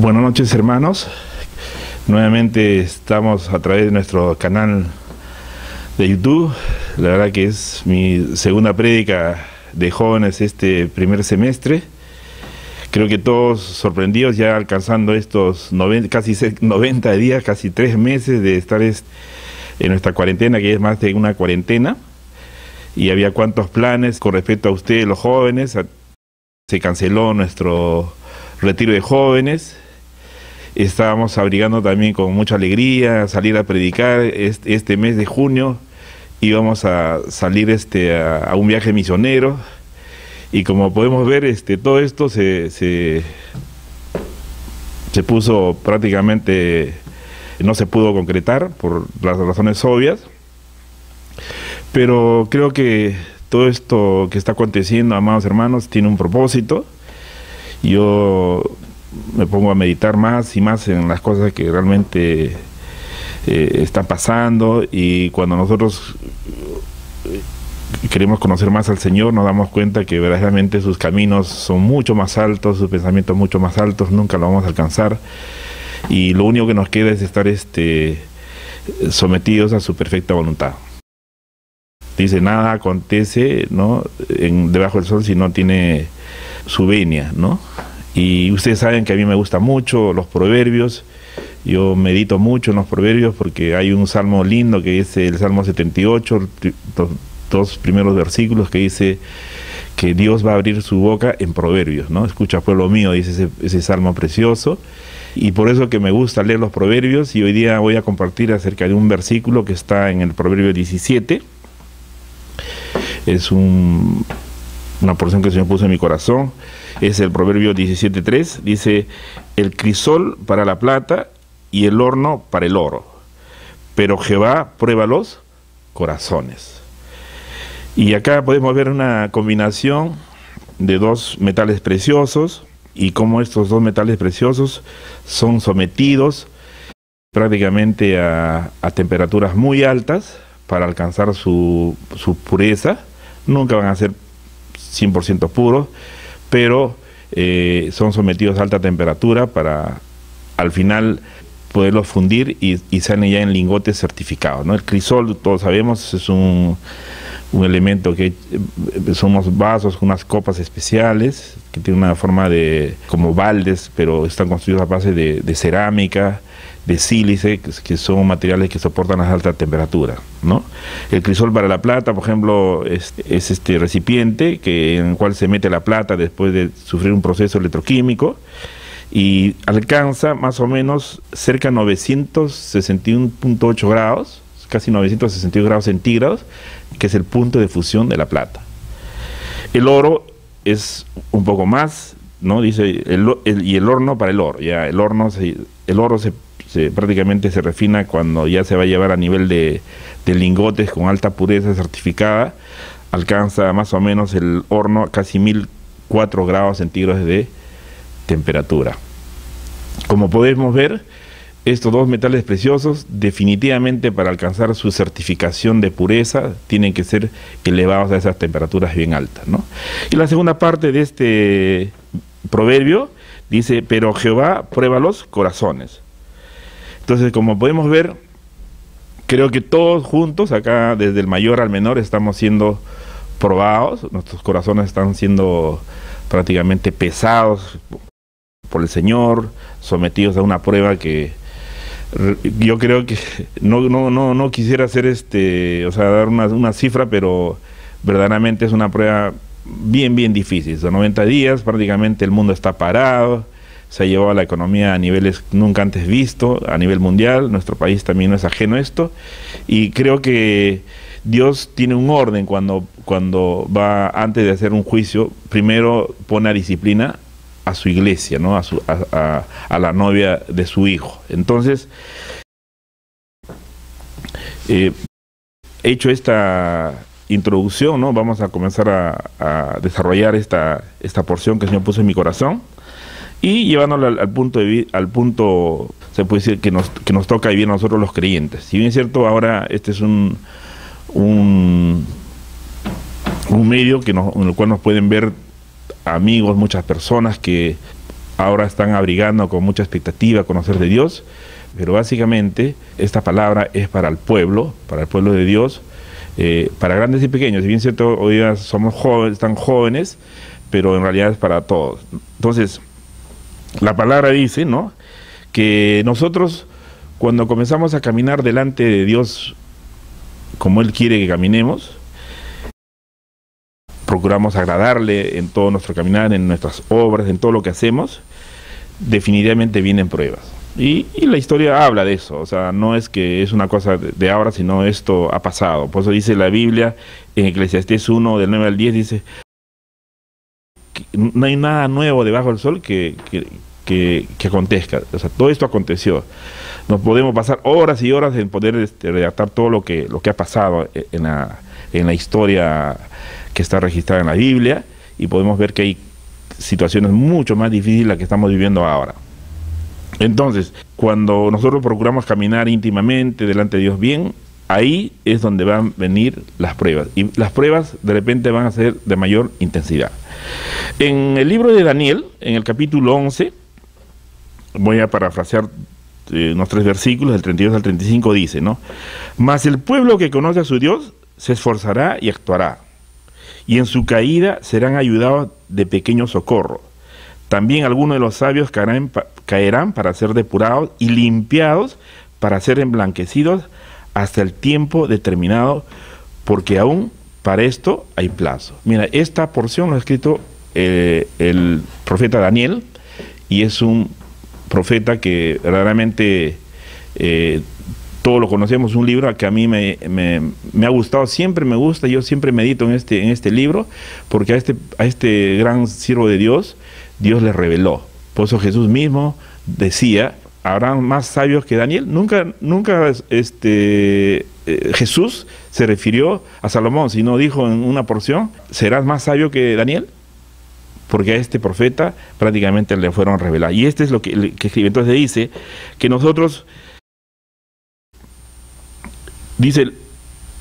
Buenas noches, hermanos. Nuevamente estamos a través de nuestro canal de YouTube. La verdad que es mi segunda prédica de jóvenes este primer semestre. Creo que todos sorprendidos ya alcanzando estos casi 90 días, casi 3 meses de estar en nuestra cuarentena, que es más de una cuarentena. Y había cuantos planes con respecto a ustedes, los jóvenes. Se canceló nuestro retiro de jóvenes. Estábamos abrigando también con mucha alegría salir a predicar este mes de junio. Íbamos a salir a un viaje misionero, y como podemos ver, todo esto se puso prácticamente, no se pudo concretar por las razones obvias. Pero creo que todo esto que está aconteciendo, amados hermanos, tiene un propósito. Yo me pongo a meditar más y más en las cosas que realmente están pasando, y cuando nosotros queremos conocer más al Señor, nos damos cuenta que verdaderamente sus caminos son mucho más altos, sus pensamientos mucho más altos, nunca lo vamos a alcanzar, y lo único que nos queda es estar sometidos a su perfecta voluntad. Dice, nada acontece, ¿no?, debajo del sol si no tiene su venia, ¿no? Y ustedes saben que a mí me gustan mucho los proverbios. Yo medito mucho en los proverbios porque hay un salmo lindo que es el Salmo 78, los dos primeros versículos, que dice que Dios va a abrir su boca en proverbios, ¿no? Escucha, pueblo mío, dice ese salmo precioso. Y por eso que me gusta leer los proverbios, y hoy día voy a compartir acerca de un versículo que está en el proverbio 17. Es una porción que el Señor puso en mi corazón. Es el proverbio 17:3. Dice: el crisol para la plata y el horno para el oro, pero Jehová prueba los corazones. Y acá podemos ver una combinación de dos metales preciosos, y cómo estos dos metales preciosos son sometidos prácticamente a temperaturas muy altas para alcanzar su pureza. Nunca van a ser 100% puros, pero son sometidos a alta temperatura para al final poderlos fundir y salen ya en lingotes certificados, ¿no? El crisol, todos sabemos, es un elemento que son unos vasos, unas copas especiales que tienen una forma como baldes, pero están construidos a base de cerámica, de sílice, que son materiales que soportan las altas temperaturas, ¿no? El crisol para la plata, por ejemplo, es este recipiente en el cual se mete la plata después de sufrir un proceso electroquímico, y alcanza más o menos cerca de 961.8 grados, casi 962 grados centígrados, que es el punto de fusión de la plata. El oro es un poco más, ¿no? Dice y el horno para el oro. Ya el oro prácticamente se refina cuando ya se va a llevar a nivel de lingotes con alta pureza certificada. Alcanza más o menos el horno casi 1004 grados centígrados de temperatura. Como podemos ver, estos dos metales preciosos, definitivamente para alcanzar su certificación de pureza, tienen que ser elevados a esas temperaturas bien altas, ¿no? Y la segunda parte de este proverbio dice: pero Jehová prueba los corazones. Entonces, como podemos ver, creo que todos juntos, acá desde el mayor al menor, estamos siendo probados. Nuestros corazones están siendo prácticamente pesados por el Señor, sometidos a una prueba que yo creo que no quisiera hacer dar una cifra, pero verdaderamente es una prueba bien difícil. Son 90 días, prácticamente el mundo está parado, se ha llevado a la economía a niveles nunca antes vistos a nivel mundial. Nuestro país también no es ajeno a esto, y creo que Dios tiene un orden cuando va, antes de hacer un juicio, primero pone a disciplina a su iglesia, ¿no? A la novia de su hijo. Entonces, hecho esta introducción, ¿no?, vamos a comenzar a desarrollar esta porción que el Señor puso en mi corazón, y llevándola al punto, se puede decir, que nos toca vivir nosotros los creyentes. Si bien es cierto, ahora este es un medio en el cual nos pueden ver amigos, muchas personas que ahora están abrigando con mucha expectativa conocer de Dios, pero básicamente esta palabra es para el pueblo de Dios, para grandes y pequeños. Si bien es cierto, hoy día somos jóvenes, están jóvenes, pero en realidad es para todos. Entonces, la palabra dice, ¿no?, que nosotros, cuando comenzamos a caminar delante de Dios como Él quiere que caminemos, procuramos agradarle en todo nuestro caminar, en nuestras obras, en todo lo que hacemos, definitivamente vienen pruebas. Y la historia habla de eso, o sea, no es que es una cosa de ahora, sino esto ha pasado. Por eso dice la Biblia, en Eclesiastés 1, del 9 al 10, dice que no hay nada nuevo debajo del sol que acontezca. O sea, todo esto aconteció. Nos podemos pasar horas y horas en poder redactar todo lo que ha pasado en la historia que está registrada en la Biblia, y podemos ver que hay situaciones mucho más difíciles las que estamos viviendo ahora. Entonces, cuando nosotros procuramos caminar íntimamente delante de Dios bien, ahí es donde van a venir las pruebas, y las pruebas de repente van a ser de mayor intensidad. En el libro de Daniel, en el capítulo 11, voy a parafrasear unos 3 versículos, del 32 al 35, dice, ¿no? Mas el pueblo que conoce a su Dios se esforzará y actuará, y en su caída serán ayudados de pequeño socorro. También algunos de los sabios caerán para ser depurados y limpiados para ser emblanquecidos hasta el tiempo determinado, porque aún para esto hay plazo. Mira, esta porción lo ha escrito el profeta Daniel, y es un profeta que verdaderamente todos lo conocemos, un libro que a mí me ha gustado, siempre me gusta, yo siempre medito en este libro, porque a este gran siervo de Dios, Dios le reveló. Por eso Jesús mismo decía, ¿habrán más sabios que Daniel? Nunca Jesús se refirió a Salomón, sino dijo en una porción, ¿serás más sabio que Daniel? Porque a este profeta prácticamente le fueron revelados. Y este es lo que escribe. Entonces dice que nosotros, dice,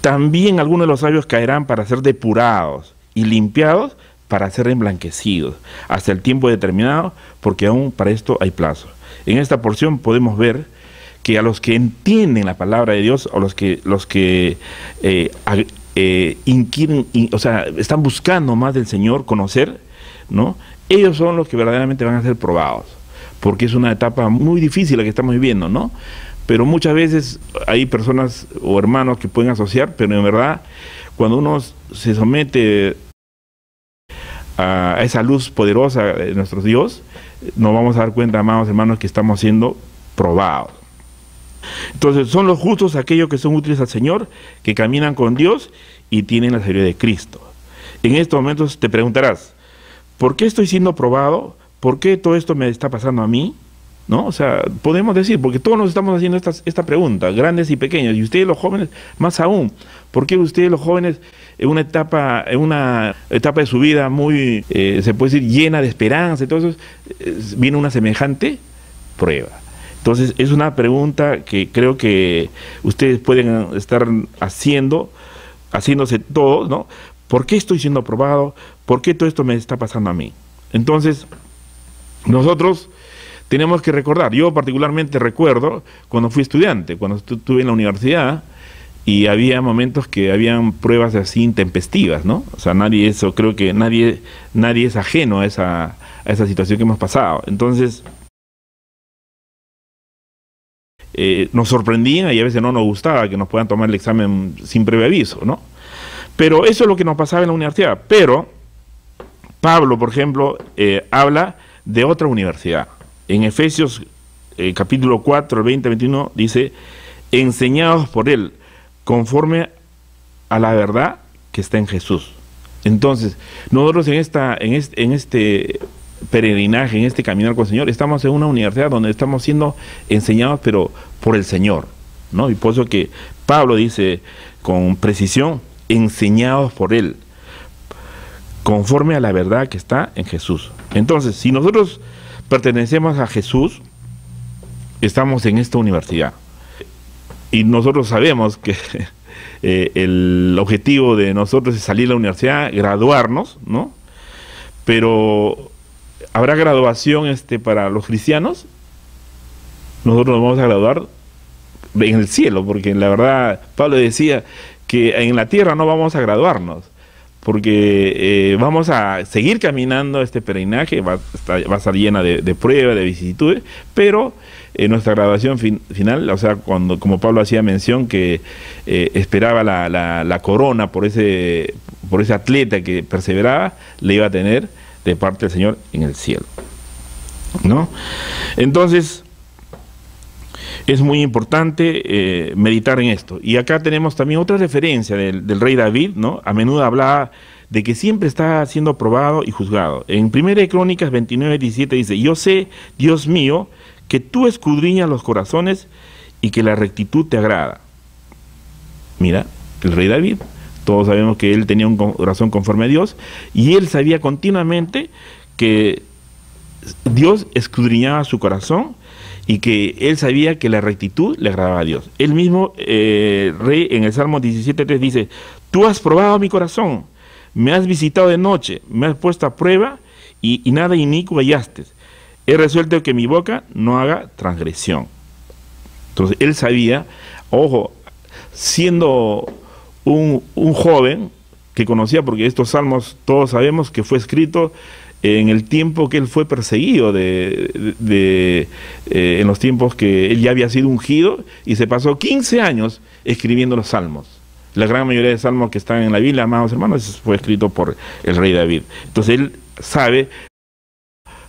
también algunos de los sabios caerán para ser depurados y limpiados para ser emblanquecidos hasta el tiempo determinado, porque aún para esto hay plazo. En esta porción podemos ver que a los que entienden la palabra de Dios, o los que inquieren, o sea, están buscando más del Señor, conocer, ¿no?, ellos son los que verdaderamente van a ser probados, porque es una etapa muy difícil la que estamos viviendo, ¿no? Pero muchas veces hay personas o hermanos que pueden asociar, pero en verdad, cuando uno se somete a esa luz poderosa de nuestro Dios, nos vamos a dar cuenta, amados hermanos, que estamos siendo probados. Entonces, son los justos aquellos que son útiles al Señor, que caminan con Dios y tienen la sabiduría de Cristo. En estos momentos te preguntarás, ¿por qué estoy siendo probado? ¿Por qué todo esto me está pasando a mí? ¿No? O sea, podemos decir, porque todos nos estamos haciendo esta pregunta, grandes y pequeños, y ustedes los jóvenes más aún. ¿Por qué ustedes los jóvenes en una etapa de su vida muy, se puede decir, llena de esperanza, entonces viene una semejante prueba? Entonces es una pregunta que creo que ustedes pueden estar haciéndose todos, ¿no? ¿Por qué estoy siendo probado? ¿Por qué todo esto me está pasando a mí? Entonces, nosotros tenemos que recordar, yo particularmente recuerdo cuando fui estudiante, cuando estuve en la universidad, y había momentos que habían pruebas así intempestivas, ¿no? O sea, creo que nadie es ajeno a esa situación que hemos pasado. Entonces, nos sorprendían, y a veces no nos gustaba que nos puedan tomar el examen sin previo aviso, ¿no? Pero eso es lo que nos pasaba en la universidad. Pero Pablo, por ejemplo, habla de otra universidad. En Efesios capítulo 4, 20-21 dice, enseñados por él, conforme a la verdad que está en Jesús. Entonces, nosotros en este peregrinaje, en este caminar con el Señor, estamos en una universidad donde estamos siendo enseñados, pero por el Señor, ¿no? Y por eso que Pablo dice con precisión, enseñados por él, conforme a la verdad que está en Jesús. Entonces, si nosotros pertenecemos a Jesús, estamos en esta universidad. Y nosotros sabemos que el objetivo de nosotros es salir de la universidad, graduarnos, ¿no? Pero ¿Habrá graduación para los cristianos? Nosotros nos vamos a graduar en el cielo, porque la verdad Pablo decía que en la tierra no vamos a graduarnos, porque vamos a seguir caminando este peregrinaje, va a estar llena de pruebas, de vicisitudes, pero nuestra graduación final, o sea, como Pablo hacía mención que esperaba la corona por ese atleta que perseveraba, le iba a tener de parte del Señor en el cielo, ¿no? Entonces, es muy importante meditar en esto. Y acá tenemos también otra referencia del rey David, ¿no? A menudo hablaba de que siempre está siendo probado y juzgado. En 1 Crónicas 29:17 dice: yo sé, Dios mío, que tú escudriñas los corazones y que la rectitud te agrada. Mira, el rey David, todos sabemos que él tenía un corazón conforme a Dios, y él sabía continuamente que Dios escudriñaba su corazón y que él sabía que la rectitud le agradaba a Dios. El mismo rey en el Salmo 17:3 dice: tú has probado mi corazón, me has visitado de noche, me has puesto a prueba y nada inicuo hallaste. He resuelto que mi boca no haga transgresión. Entonces él sabía, ojo, siendo un joven que conocía, porque estos salmos todos sabemos que fue escrito en el tiempo que él fue perseguido, en los tiempos que él ya había sido ungido, y se pasó 15 años escribiendo los salmos. La gran mayoría de salmos que están en la Biblia, amados hermanos, fue escrito por el rey David. Entonces él sabe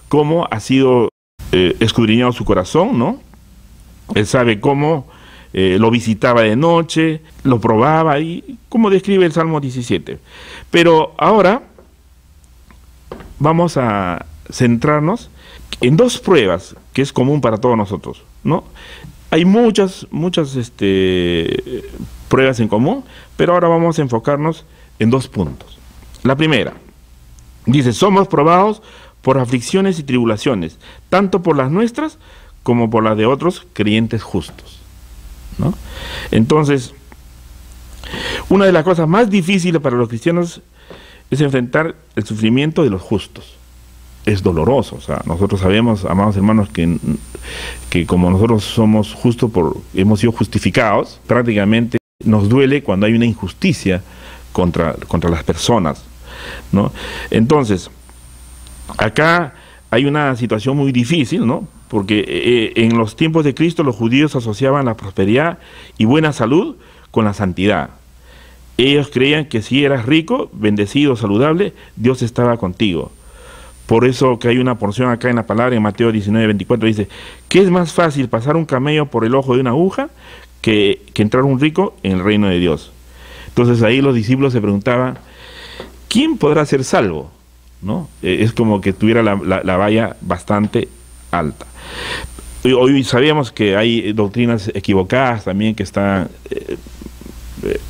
cómo ha sido escudriñado su corazón, ¿no? Él sabe cómo lo visitaba de noche, lo probaba, y como describe el Salmo 17. Pero ahora vamos a centrarnos en dos pruebas que es común para todos nosotros, ¿no? Hay muchas pruebas en común, pero ahora vamos a enfocarnos en dos puntos. La primera, dice: somos probados por aflicciones y tribulaciones, tanto por las nuestras como por las de otros creyentes justos, ¿no? Entonces, una de las cosas más difíciles para los cristianos es enfrentar el sufrimiento de los justos. Es doloroso. O sea, nosotros sabemos, amados hermanos, que como nosotros somos justos, hemos sido justificados, prácticamente nos duele cuando hay una injusticia contra las personas, ¿no? Entonces, acá hay una situación muy difícil, ¿no? Porque en los tiempos de Cristo los judíos asociaban la prosperidad y buena salud con la santidad. Ellos creían que si eras rico, bendecido, saludable, Dios estaba contigo. Por eso que hay una porción acá en la palabra, en Mateo 19:24, dice: ¿qué es más fácil, pasar un camello por el ojo de una aguja que entrar un rico en el reino de Dios? Entonces ahí los discípulos se preguntaban: ¿quién podrá ser salvo? ¿No? Es como que tuviera la valla bastante alta. Hoy sabemos que hay doctrinas equivocadas también que están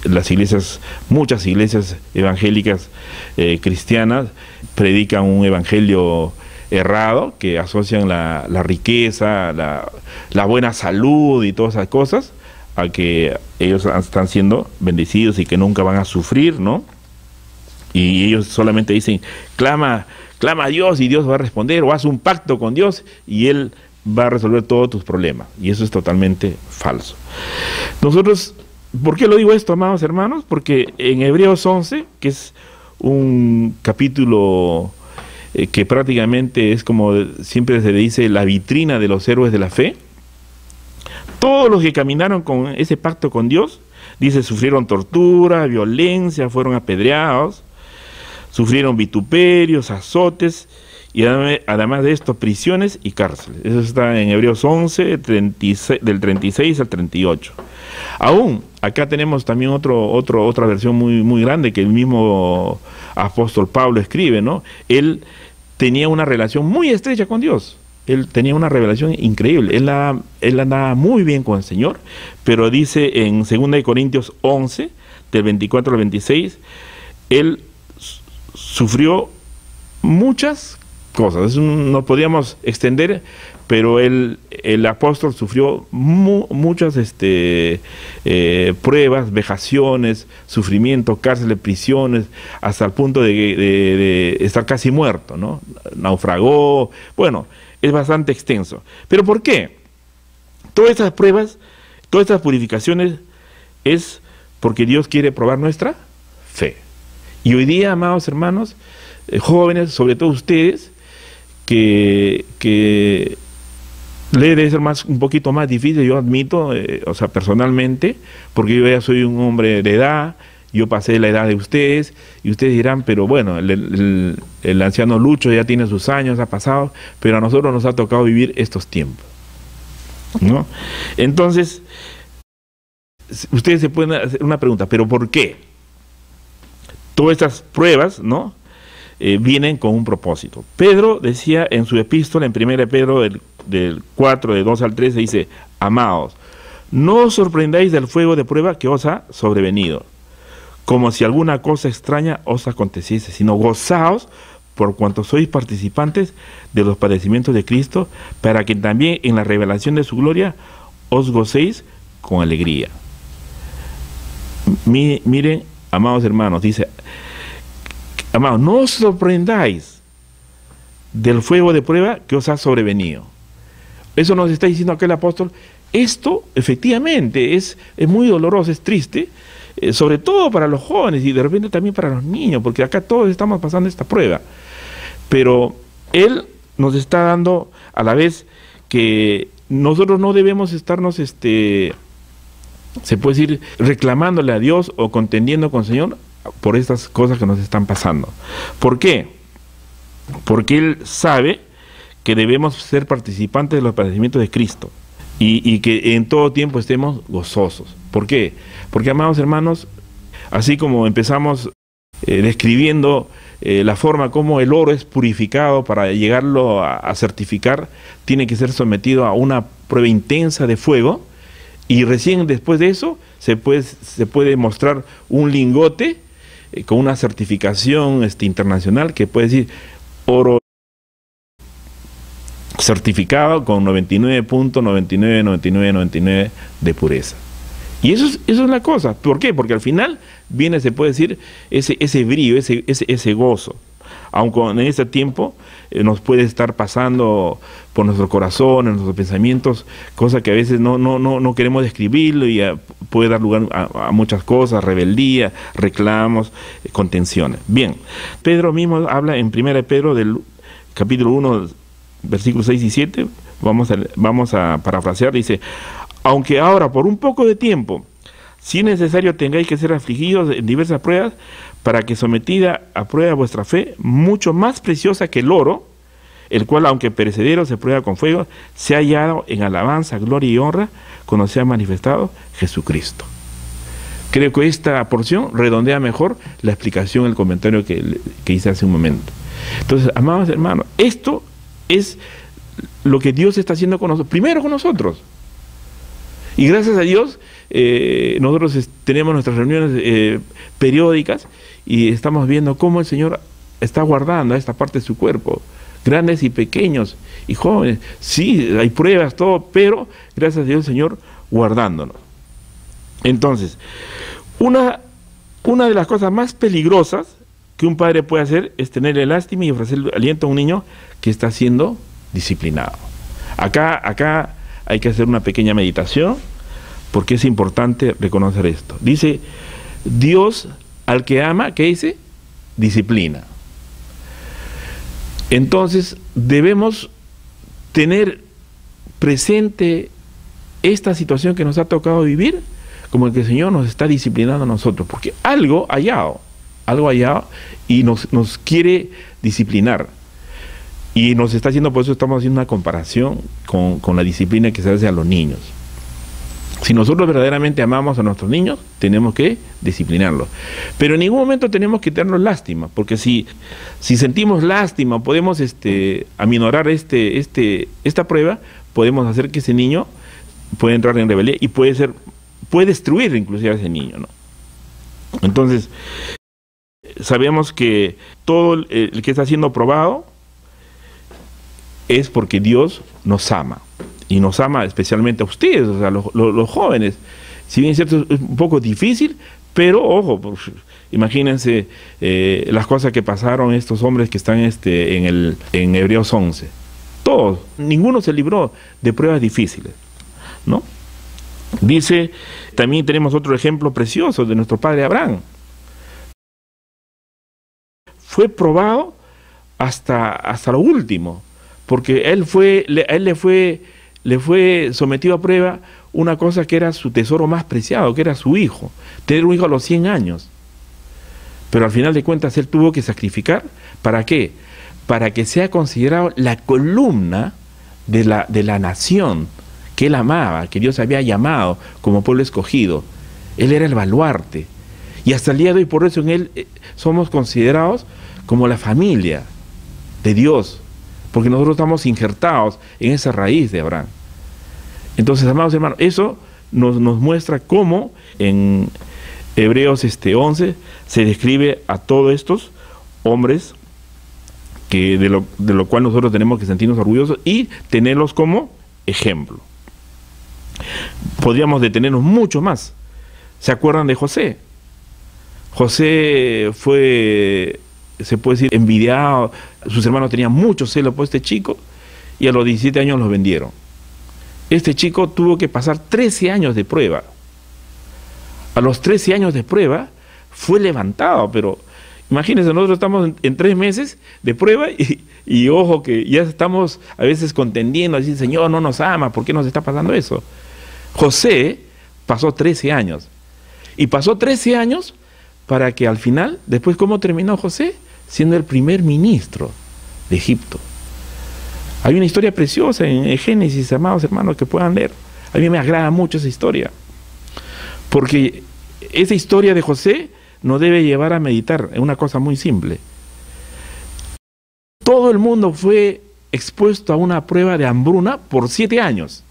las iglesias, muchas iglesias evangélicas cristianas predican un evangelio errado, que asocian la riqueza, la buena salud y todas esas cosas a que ellos están siendo bendecidos y que nunca van a sufrir, ¿no? Y ellos solamente dicen: clama a Dios y Dios va a responder, o haz un pacto con Dios y Él va a resolver todos tus problemas. Y eso es totalmente falso. Nosotros, ¿por qué lo digo esto, amados hermanos? Porque en Hebreos 11, que es un capítulo que prácticamente es, como siempre se dice, la vitrina de los héroes de la fe, todos los que caminaron con ese pacto con Dios, dice, sufrieron tortura, violencia, fueron apedreados, sufrieron vituperios, azotes, y además de esto, prisiones y cárceles. Eso está en Hebreos 11, del 36 al 38. Aún, acá tenemos también otra versión muy grande que el mismo apóstol Pablo escribe, ¿no? Él tenía una relación muy estrecha con Dios. Él tenía una revelación increíble. Él andaba muy bien con el Señor, pero dice en 2 Corintios 11, del 24 al 26, él sufrió muchas cosas. Nos podríamos extender, pero el apóstol sufrió muchas pruebas, vejaciones, sufrimiento, cárceles, prisiones, hasta el punto de estar casi muerto, ¿no? Naufragó. Bueno, es bastante extenso. ¿Pero por qué? Todas estas pruebas, todas estas purificaciones, es porque Dios quiere probar nuestra fe. Y hoy día, amados hermanos, jóvenes, sobre todo ustedes, que le debe ser un poquito más difícil, yo admito, o sea, personalmente, porque yo ya soy un hombre de edad, yo pasé la edad de ustedes, y ustedes dirán, pero bueno, el anciano Lucho ya tiene sus años, ha pasado, pero a nosotros nos ha tocado vivir estos tiempos, ¿no? Entonces, ustedes se pueden hacer una pregunta, ¿pero por qué? Todas estas pruebas, ¿no? Vienen con un propósito. Pedro decía en su epístola, en 1 Pedro del 4, de 2 al 13, dice: amados, no os sorprendáis del fuego de prueba que os ha sobrevenido, como si alguna cosa extraña os aconteciese, sino gozaos por cuanto sois participantes de los padecimientos de Cristo, para que también en la revelación de su gloria os gocéis con alegría. Miren, amados hermanos, dice: amados, no os sorprendáis del fuego de prueba que os ha sobrevenido. Eso nos está diciendo aquel apóstol. Esto efectivamente es muy doloroso, es triste, sobre todo para los jóvenes y de repente también para los niños, porque acá todos estamos pasando esta prueba. Pero Él nos está dando a la vez que nosotros no debemos estarnos, se puede decir, reclamándole a Dios o contendiendo con el Señor por estas cosas que nos están pasando. ¿Por qué? Porque Él sabe que debemos ser participantes de los padecimientos de Cristo y que en todo tiempo estemos gozosos. ¿Por qué? Porque, amados hermanos, así como empezamos describiendo la forma como el oro es purificado para llegarlo a certificar, tiene que ser sometido a una prueba intensa de fuego, y recién después de eso se puede mostrar un lingote con una certificación internacional que puede decir oro certificado con 99.999999 de pureza. Y eso es la cosa. ¿Por qué? Porque al final viene, se puede decir, ese brillo, ese gozo. Aunque en este tiempo nos puede estar pasando por nuestro corazón, en nuestros pensamientos, cosas que a veces no queremos describirlo, y puede dar lugar a muchas cosas, rebeldía, reclamos, contenciones. Bien, Pedro mismo habla en 1 Pedro del capítulo 1, versículos 6 y 7, vamos a parafrasear, dice: aunque ahora por un poco de tiempo, si es necesario, tengáis que ser afligidos en diversas pruebas, para que sometida a prueba vuestra fe, mucho más preciosa que el oro, el cual, aunque perecedero, se prueba con fuego, se ha hallado en alabanza, gloria y honra, cuando se ha manifestado Jesucristo. Creo que esta porción redondea mejor la explicación, el comentario que hice hace un momento. Entonces, amados hermanos, esto es lo que Dios está haciendo con nosotros, primero con nosotros. Y gracias a Dios, nosotros tenemos nuestras reuniones periódicas, y estamos viendo cómo el Señor está guardando a esta parte de su cuerpo, grandes y pequeños y jóvenes. Sí, hay pruebas, todo, pero gracias a Dios el Señor guardándonos. Entonces, una de las cosas más peligrosas que un padre puede hacer es tenerle lástima y ofrecer aliento a un niño que está siendo disciplinado. Acá hay que hacer una pequeña meditación, porque es importante reconocer esto. Dice: Dios al que ama, ¿qué dice? Disciplina. Entonces debemos tener presente esta situación que nos ha tocado vivir, como el que el Señor nos está disciplinando a nosotros, porque algo hallado, y nos quiere disciplinar. Y nos está haciendo, por eso estamos haciendo una comparación con la disciplina que se hace a los niños. Si nosotros verdaderamente amamos a nuestros niños, tenemos que disciplinarlos. Pero en ningún momento tenemos que tenernos lástima, porque si sentimos lástima, podemos aminorar esta prueba, podemos hacer que ese niño pueda entrar en rebeldía y puede destruir inclusive a ese niño, ¿no? Entonces, sabemos que todo el que está siendo probado es porque Dios nos ama. Y nos ama especialmente a ustedes, o sea, los jóvenes. Si bien es cierto, es un poco difícil, pero ojo, pues, imagínense las cosas que pasaron estos hombres que están en Hebreos 11. Todos, ninguno se libró de pruebas difíciles, ¿no? Dice, también tenemos otro ejemplo precioso de nuestro padre Abraham. Fue probado hasta lo último, porque le fue sometido a prueba una cosa que era su tesoro más preciado, que era su hijo, tener un hijo a los 100 años. Pero al final de cuentas él tuvo que sacrificar, ¿para qué? Para que sea considerado la columna de la nación que él amaba, que Dios había llamado como pueblo escogido. Él era el baluarte. Y hasta el día de hoy, por eso en él somos considerados como la familia de Dios, porque nosotros estamos injertados en esa raíz de Abraham. Entonces, amados hermanos, eso nos muestra cómo en Hebreos 11 se describe a todos estos hombres que de lo cual nosotros tenemos que sentirnos orgullosos y tenerlos como ejemplo. Podríamos detenernos mucho más. ¿Se acuerdan de José? José fue, se puede decir, envidiado. Sus hermanos tenían mucho celo por este chico y a los 17 años los vendieron. Este chico tuvo que pasar 13 años de prueba. A los 13 años de prueba fue levantado, pero imagínense, nosotros estamos en 3 meses de prueba y ojo que ya estamos a veces contendiendo, decir, Señor no nos ama, ¿por qué nos está pasando eso? José pasó 13 años y pasó 13 años para que al final, después, ¿cómo terminó José? Siendo el primer ministro de Egipto. Hay una historia preciosa en Génesis, amados hermanos, que puedan leer. A mí me agrada mucho esa historia, porque esa historia de José nos debe llevar a meditar en una cosa muy simple. Todo el mundo fue expuesto a una prueba de hambruna por 7 años.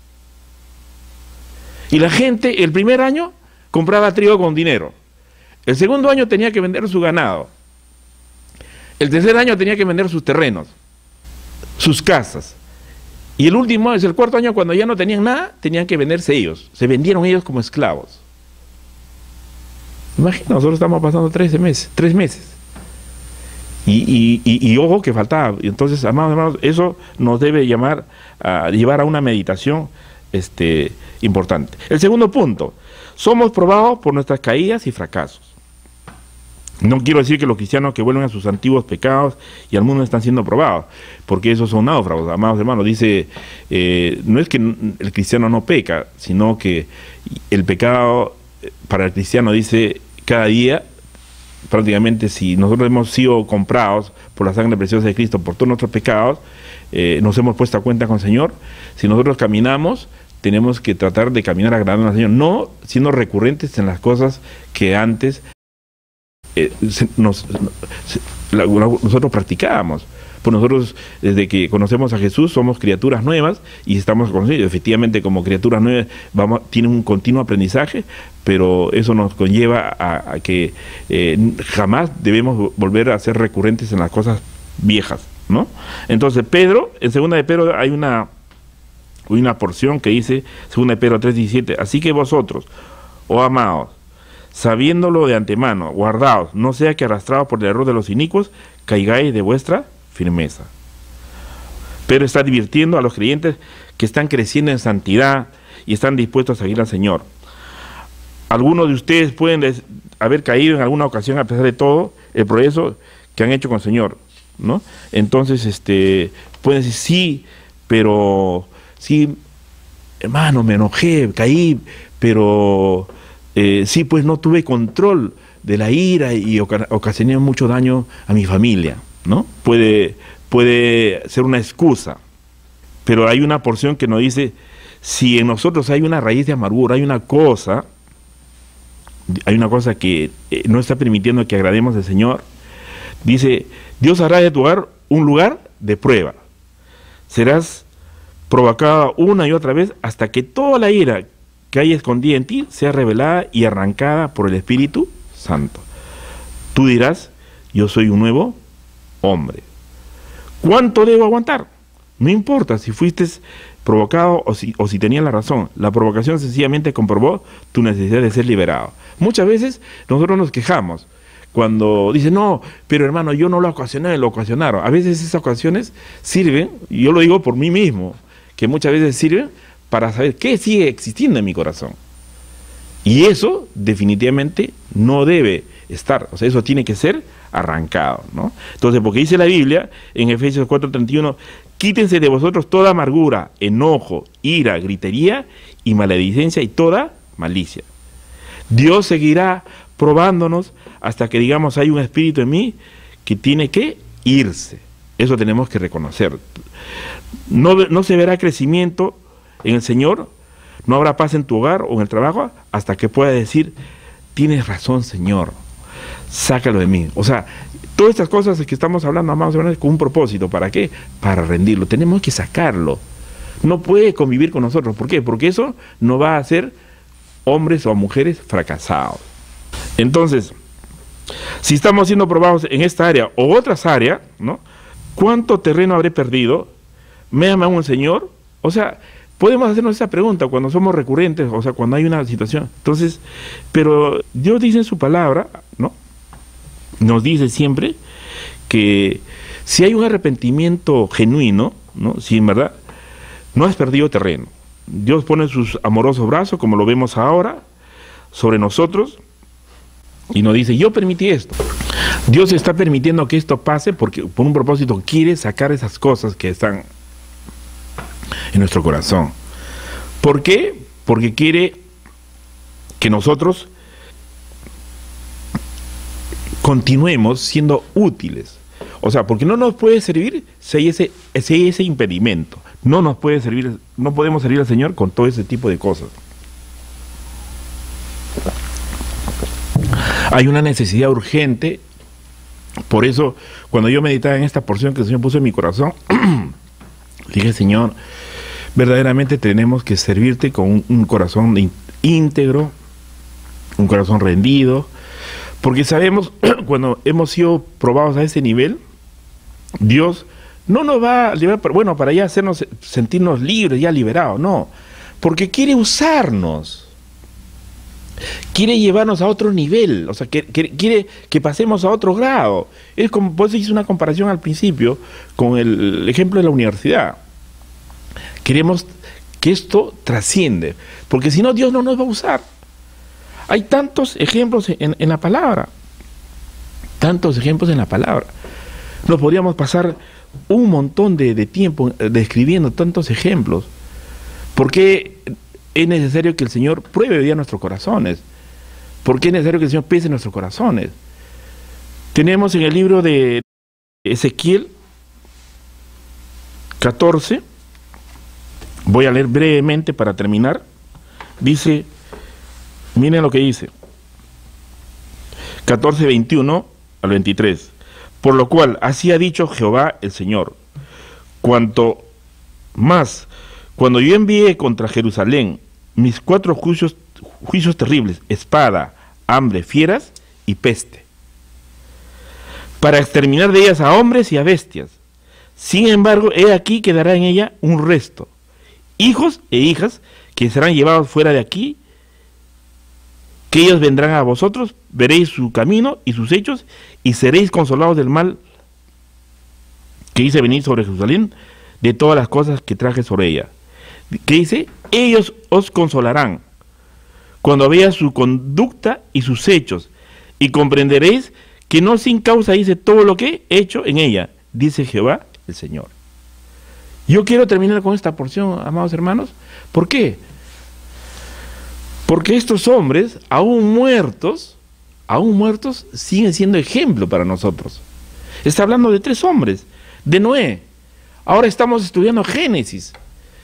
Y la gente, el primer año, compraba trigo con dinero. El segundo año tenía que vender su ganado. El tercer año tenía que vender sus terrenos, sus casas. Y el último, es el cuarto año, cuando ya no tenían nada, tenían que venderse ellos. Se vendieron ellos como esclavos. Imagina, nosotros estamos pasando 3 meses. Y ojo que faltaba. Entonces, amados hermanos, eso nos debe llevar a una meditación importante. El segundo punto, somos probados por nuestras caídas y fracasos. No quiero decir que los cristianos que vuelven a sus antiguos pecados y al mundo están siendo probados, porque esos son náufragos, amados hermanos. Dice, no es que el cristiano no peca, sino que el pecado para el cristiano, dice, cada día, prácticamente, si nosotros hemos sido comprados por la sangre preciosa de Cristo, por todos nuestros pecados, nos hemos puesto a cuenta con el Señor. Si nosotros caminamos, tenemos que tratar de caminar agradando al Señor, no siendo recurrentes en las cosas que antes nosotros practicábamos. Pues nosotros, desde que conocemos a Jesús, somos criaturas nuevas y estamos conocidos. Efectivamente, como criaturas nuevas, tienen un continuo aprendizaje, pero eso nos conlleva a que jamás debemos volver a ser recurrentes en las cosas viejas, ¿no? Entonces, Pedro, en 2 de Pedro hay una porción que dice, 2 de Pedro 3:17, así que vosotros, oh amados, sabiéndolo de antemano, guardaos, no sea que arrastrados por el error de los inicuos, caigáis de vuestra firmeza. Pedro está advirtiendo a los creyentes que están creciendo en santidad y están dispuestos a seguir al Señor. Algunos de ustedes pueden haber caído en alguna ocasión a pesar de todo el progreso que han hecho con el Señor, ¿no? Entonces, pueden decir, sí, pero sí, hermano, me enojé, caí, pero sí, pues no tuve control de la ira y ocasioné mucho daño a mi familia, ¿no? Puede ser una excusa, pero hay una porción que nos dice, si en nosotros hay una raíz de amargura, hay una cosa que no está permitiendo que agrademos al Señor, dice, Dios hará de tu hogar un lugar de prueba. Serás provocada una y otra vez hasta que toda la ira que hay escondida en ti sea revelada y arrancada por el Espíritu Santo. Tú dirás, yo soy un nuevo hombre. ¿Cuánto debo aguantar? No importa si fuiste provocado o si tenías la razón. La provocación sencillamente comprobó tu necesidad de ser liberado. Muchas veces nosotros nos quejamos cuando dicen, no, pero hermano, yo no lo ocasioné, lo ocasionaron. A veces esas ocasiones sirven, y yo lo digo por mí mismo, que muchas veces sirven para saber qué sigue existiendo en mi corazón. Y eso definitivamente no debe estar, o sea, eso tiene que ser arrancado, ¿no? Entonces, porque dice la Biblia en Efesios 4:31, quítense de vosotros toda amargura, enojo, ira, gritería y maledicencia y toda malicia. Dios seguirá probándonos hasta que digamos hay un espíritu en mí que tiene que irse. Eso tenemos que reconocer. No se verá crecimiento en el Señor, no habrá paz en tu hogar o en el trabajo hasta que pueda decir, tienes razón, Señor, sácalo de mí. O sea, todas estas cosas que estamos hablando, amados hermanos, con un propósito. ¿Para qué? Para rendirlo. Tenemos que sacarlo. No puede convivir con nosotros. ¿Por qué? Porque eso no va a hacer hombres o mujeres fracasados. Entonces, si estamos siendo probados en esta área o otras áreas, ¿no? ¿Cuánto terreno habré perdido? ¿Me ama un Señor? O sea, podemos hacernos esa pregunta cuando somos recurrentes, o sea, cuando hay una situación. Entonces, pero Dios dice en su palabra, ¿no? Nos dice siempre que si hay un arrepentimiento genuino, ¿no? Si en verdad no has perdido terreno. Dios pone sus amorosos brazos, como lo vemos ahora, sobre nosotros y nos dice, yo permití esto. Dios está permitiendo que esto pase porque por un propósito quiere sacar esas cosas que están en nuestro corazón. ¿Por qué? Porque quiere que nosotros continuemos siendo útiles. O sea, porque no nos puede servir si hay ese impedimento. No nos puede servir, no podemos servir al Señor con todo ese tipo de cosas. Hay una necesidad urgente. Por eso, cuando yo meditaba en esta porción que el Señor puso en mi corazón, dije, Señor, verdaderamente tenemos que servirte con un corazón íntegro, un corazón rendido, porque sabemos, cuando hemos sido probados a ese nivel, Dios no nos va a liberar, bueno, para ya hacernos sentirnos libres, ya liberados, no, porque quiere usarnos, quiere llevarnos a otro nivel, o sea, quiere que pasemos a otro grado. Es como, por eso hice una comparación al principio con el ejemplo de la universidad. Queremos que esto trasciende, porque si no, Dios no nos va a usar. Hay tantos ejemplos en la palabra, tantos ejemplos en la palabra. Nos podríamos pasar un montón de tiempo describiendo tantos ejemplos, porque es necesario que el Señor pruebe hoy día nuestros corazones, porque es necesario que el Señor pese nuestros corazones. Tenemos en el libro de Ezequiel 14, voy a leer brevemente para terminar. Dice, miren lo que dice, 14, 21 al 23. Por lo cual, así ha dicho Jehová el Señor, cuanto más, cuando yo envié contra Jerusalén mis 4 juicios terribles, espada, hambre, fieras y peste, para exterminar de ellas a hombres y a bestias. Sin embargo, he aquí quedará en ella un resto, hijos e hijas que serán llevados fuera de aquí, que ellos vendrán a vosotros, veréis su camino y sus hechos, y seréis consolados del mal que hice venir sobre Jerusalén, de todas las cosas que traje sobre ella. ¿Qué dice? Ellos os consolarán cuando veáis su conducta y sus hechos, y comprenderéis que no sin causa hice todo lo que he hecho en ella, dice Jehová el Señor. Yo quiero terminar con esta porción, amados hermanos. ¿Por qué? Porque estos hombres, aún muertos, siguen siendo ejemplo para nosotros. Está hablando de 3 hombres, de Noé. Ahora estamos estudiando Génesis.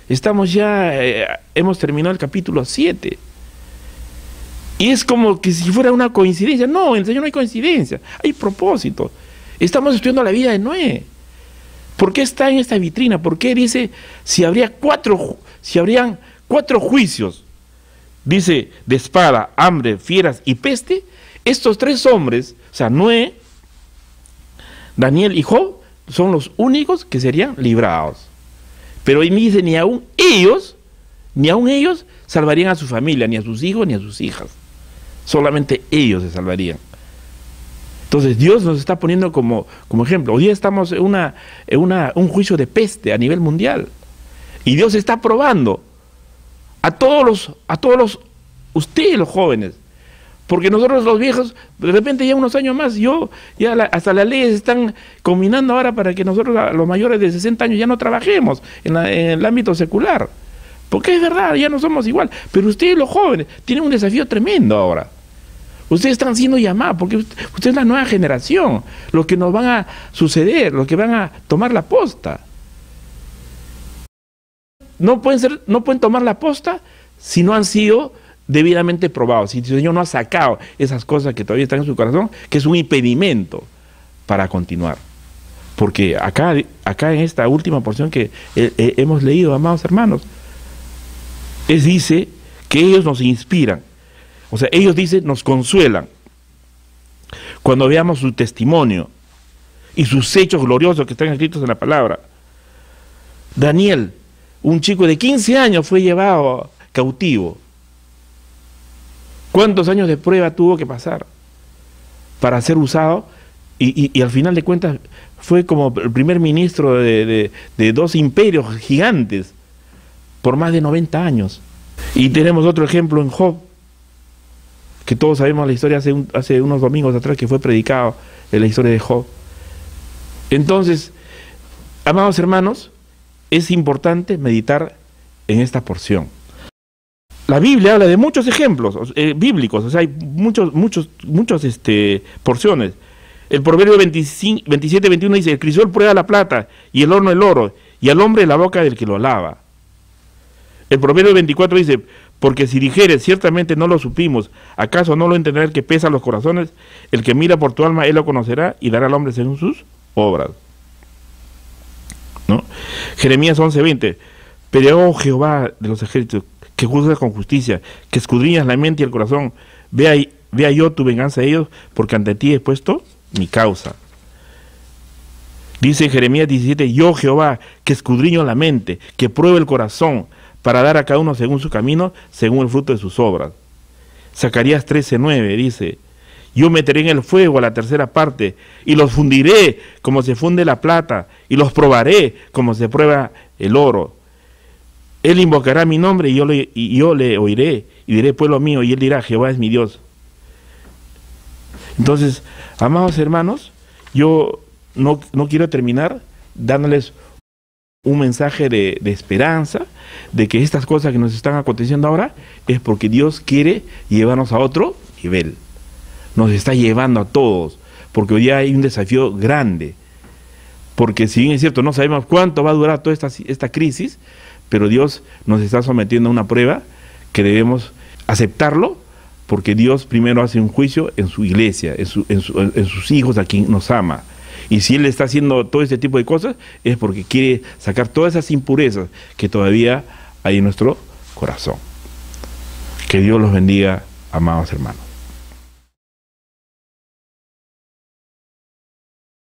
Hemos terminado el capítulo 7. Y es como que si fuera una coincidencia. No, en el Señor no hay coincidencia, hay propósito. Estamos estudiando la vida de Noé. ¿Por qué está en esta vitrina? ¿Por qué dice si habrían 4 juicios? Dice, de espada, hambre, fieras y peste. Estos 3 hombres, o sea, Noé, Daniel y Job, son los únicos que serían librados. Pero ahí me dice, ni aún ellos salvarían a su familia, ni a sus hijos, ni a sus hijas. Solamente ellos se salvarían. Entonces Dios nos está poniendo como ejemplo. Hoy día estamos en un juicio de peste a nivel mundial. Y Dios está probando a todos ustedes los jóvenes. Porque nosotros los viejos, de repente ya unos años más, hasta las leyes están combinando ahora para que nosotros, los mayores de 60 años, ya no trabajemos en el ámbito secular. Porque es verdad, ya no somos igual. Pero ustedes los jóvenes tienen un desafío tremendo ahora. Ustedes están siendo llamados, porque usted es la nueva generación, los que nos van a suceder, los que van a tomar la posta. No pueden tomar la posta si no han sido debidamente probados, si el Señor no ha sacado esas cosas que todavía están en su corazón, que es un impedimento para continuar. Porque acá en esta última porción que hemos leído, amados hermanos, dice que ellos nos inspiran. O sea, ellos dicen, nos consuelan cuando veamos su testimonio y sus hechos gloriosos que están escritos en la palabra. Daniel, un chico de 15 años, fue llevado cautivo. ¿Cuántos años de prueba tuvo que pasar para ser usado? Y al final de cuentas fue como el primer ministro de 2 imperios gigantes por más de 90 años. Y tenemos otro ejemplo en Job, que todos sabemos la historia hace unos domingos atrás que fue predicado en la historia de Job. Entonces, amados hermanos, es importante meditar en esta porción. La Biblia habla de muchos ejemplos bíblicos, o sea, hay muchas porciones. El Proverbio 27-21 dice, el crisol prueba la plata y el horno el oro, y al hombre la boca del que lo lava. El Proverbio 24 dice, porque si dijeres, ciertamente no lo supimos, ¿acaso no lo entenderá el que pesa los corazones? El que mira por tu alma, él lo conocerá y dará al hombre según sus obras. ¿No? Jeremías 11:20, pero oh Jehová de los ejércitos, que juzgas con justicia, que escudriñas la mente y el corazón, vea yo tu venganza a ellos, porque ante ti he puesto mi causa. Dice en Jeremías 17, yo Jehová, que escudriño la mente, que pruebo el corazón, para dar a cada uno según su camino, según el fruto de sus obras. Zacarías 13:9 dice, yo meteré en el fuego a la tercera parte, y los fundiré como se funde la plata, y los probaré como se prueba el oro. Él invocará mi nombre, y yo le oiré, y diré, pueblo mío, y él dirá, Jehová es mi Dios. Entonces, amados hermanos, yo no quiero terminar dándoles un mensaje de esperanza, de que estas cosas que nos están aconteciendo ahora es porque Dios quiere llevarnos a otro nivel. Nos está llevando a todos, porque hoy día hay un desafío grande. Porque si bien es cierto, no sabemos cuánto va a durar toda esta crisis, pero Dios nos está sometiendo a una prueba que debemos aceptarlo, porque Dios primero hace un juicio en su iglesia, en sus hijos, a quien nos ama. Y si Él está haciendo todo este tipo de cosas, es porque quiere sacar todas esas impurezas que todavía hay en nuestro corazón. Que Dios los bendiga, amados hermanos.